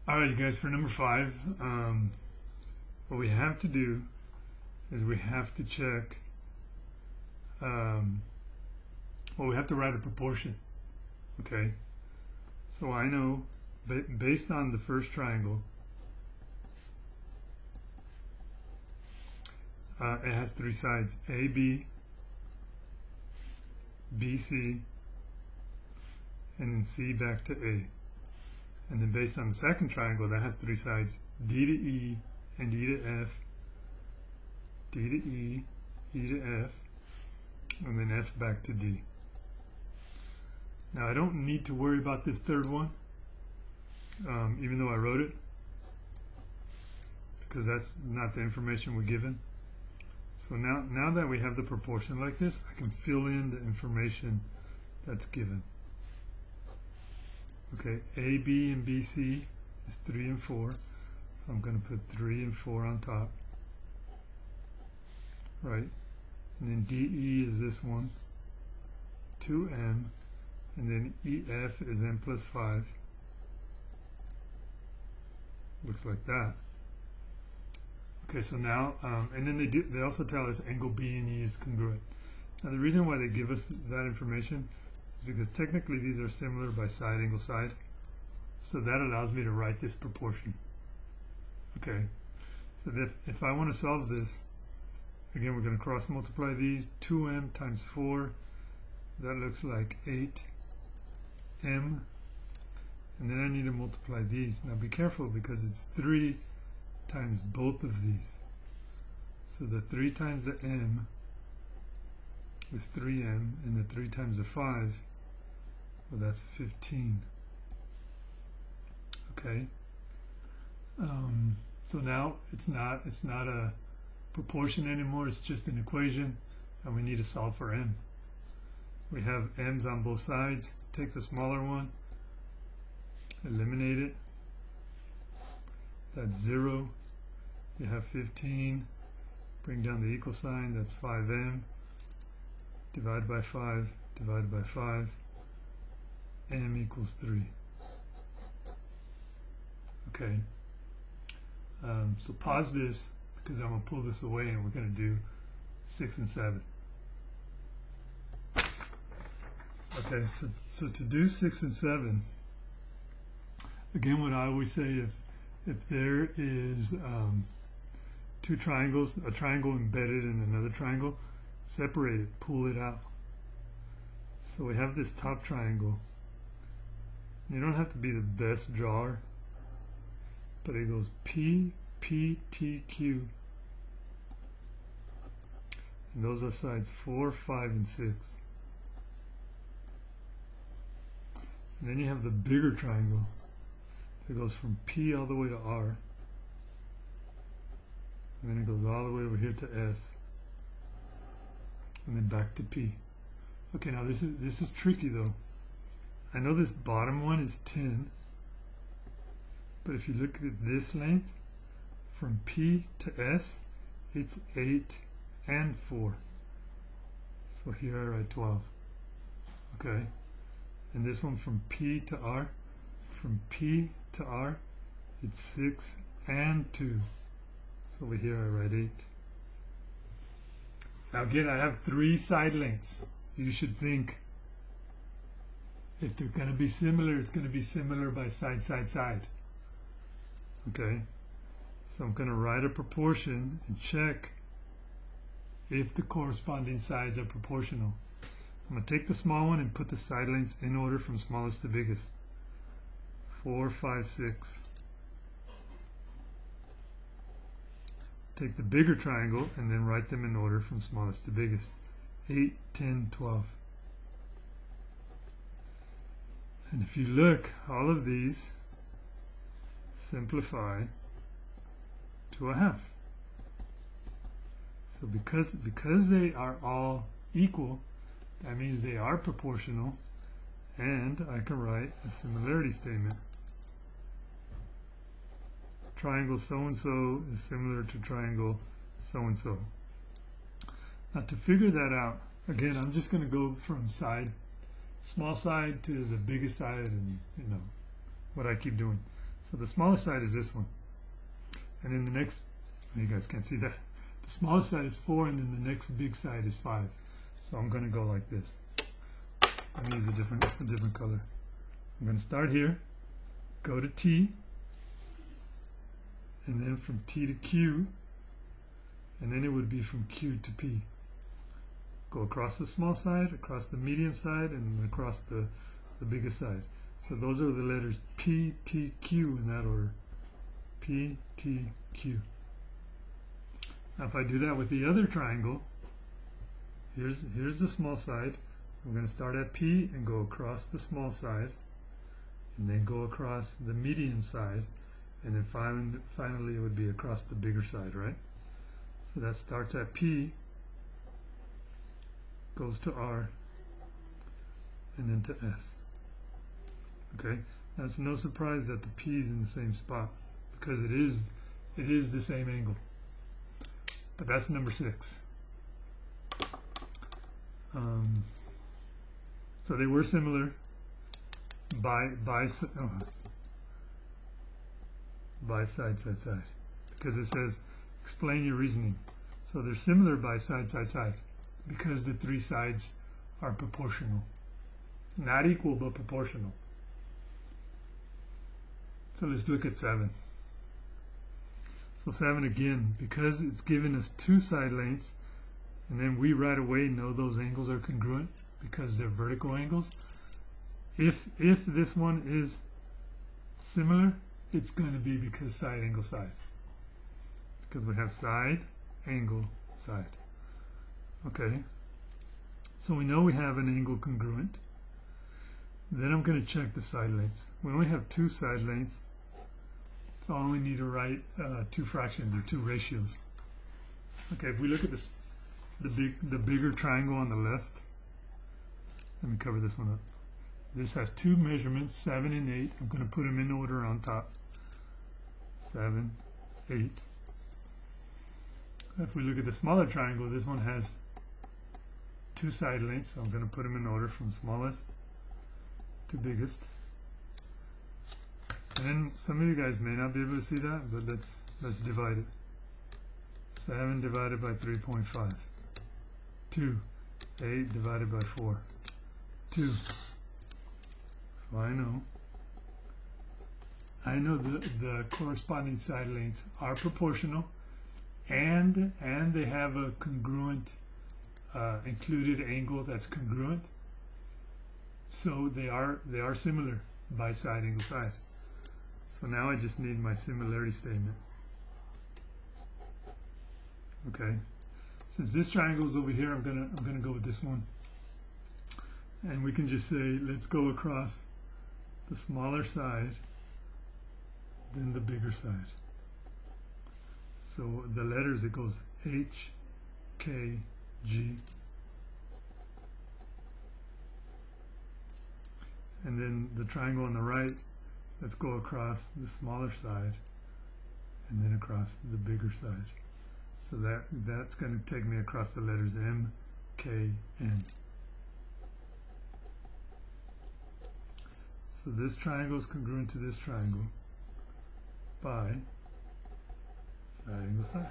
Alright, you guys, for number 5, what we have to do is we have to check, well, we have to write a proportion, okay? So I know, based on the first triangle, it has 3 sides, AB, BC, and then C back to A. And then based on the second triangle, that has 3 sides, D to E, and E to F, D to E, E to F, and then F back to D. Now I don't need to worry about this third one, even though I wrote it, because that's not the information we're given. So now that we have the proportion like this, I can fill in the information that's given. Okay, A, B, and BC is 3 and 4, so I'm going to put 3 and 4 on top, right? And then DE is this one, 2M, and then EF is M plus 5. Looks like that. Okay, so now, and then they also tell us angle B and E is congruent. Now the reason why they give us that information is because technically these are similar by side angle side. So that allows me to write this proportion. Okay, so if I want to solve this, again we're going to cross multiply these. 2M times 4, that looks like 8M. And then I need to multiply these. Now be careful because it's 3 times both of these. So the 3 times the M is 3M, and the 3 times the 5, well, that's 15. Okay. So now it's not a proportion anymore. It's just an equation, and we need to solve for M. We have M's on both sides. Take the smaller one, eliminate it. That's 0. You have 15. Bring down the equal sign. That's 5M. Divide by 5. Divide by 5. M equals 3. Okay. So pause this because I'm going to pull this away and we're going to do 6 and 7. Okay, so to do 6 and 7, again, what I always say, if there is 2 triangles, a triangle embedded in another triangle, separate it, pull it out. So we have this top triangle. You don't have to be the best drawer, but it goes P, P, T, Q. And those are sides 4, 5, and 6. And then you have the bigger triangle. It goes from P all the way to R. And then it goes all the way over here to S. And then back to P. Okay, now this is tricky though. I know this bottom one is 10. But if you look at this length, from P to S, it's 8 and 4. So here I write 12. Okay. And this one from P to R, from P to R, it's 6 and 2. So over here I write 8. Now again, I have 3 side lengths. You should think if they're going to be similar, it's going to be similar by side, side, side. Okay, so I'm going to write a proportion and check if the corresponding sides are proportional. I'm going to take the small one and put the side lengths in order from smallest to biggest. 4, 5, 6. Take the bigger triangle and then write them in order from smallest to biggest. 8, 10, 12. And if you look, all of these simplify to a half. So because they are all equal, that means they are proportional, and I can write a similarity statement. Triangle so-and-so is similar to triangle so-and-so. Now to figure that out, again, I'm just going to go from small side to the biggest side, and you know what I keep doing. So the smallest side is this one. And then the next, you guys can't see that. The smallest side is 4, and then the next big side is 5. So I'm going to go like this. I'm going to use a different color. I'm going to start here, go to T, and then from T to Q, and then it would be from Q to P. Go across the small side, across the medium side, and across the biggest side. So those are the letters P, T, Q in that order. P, T, Q. Now if I do that with the other triangle, here's the small side. So I'm going to start at P and go across the small side, and then go across the medium side, and then finally it would be across the bigger side, right? So that starts at P, goes to R, and then to S. Okay, now it's no surprise that the P is in the same spot, because it is the same angle. But that's number 6. So they were similar by side, because it says explain your reasoning. So they're similar by side, because the 3 sides are proportional. Not equal, but proportional. So let's look at 7. So 7 again, because it's given us 2 side lengths, and then we right away know those angles are congruent because they're vertical angles. If this one is similar, it's going to be because side, angle, side. Because we have side, angle, side. Okay. So we know we have an angle congruent. Then I'm going to check the side lengths. We only have 2 side lengths, so I only need to write 2 fractions or 2 ratios. Okay, if we look at this, the bigger triangle on the left, let me cover this one up. This has 2 measurements, 7 and 8. I'm going to put them in order on top. 7, 8. If we look at the smaller triangle, this one has 2 side lengths, so I'm going to put them in order from smallest to biggest. And then some of you guys may not be able to see that, but let's divide it. 7 divided by 3.5. 2. 8 divided by 4. 2. So I know the corresponding side lengths are proportional, and they have a congruent included angle that's congruent. So they are similar by side, angle, side. So now I just need my similarity statement. Okay. Since this triangle is over here, I'm gonna go with this one. And we can just say, let's go across the smaller side, then the bigger side. So the letters, it goes H, K, G. And then the triangle on the right, let's go across the smaller side and then across the bigger side. So that's going to take me across the letters M, K, N. So this triangle is congruent to this triangle by side, angle, side.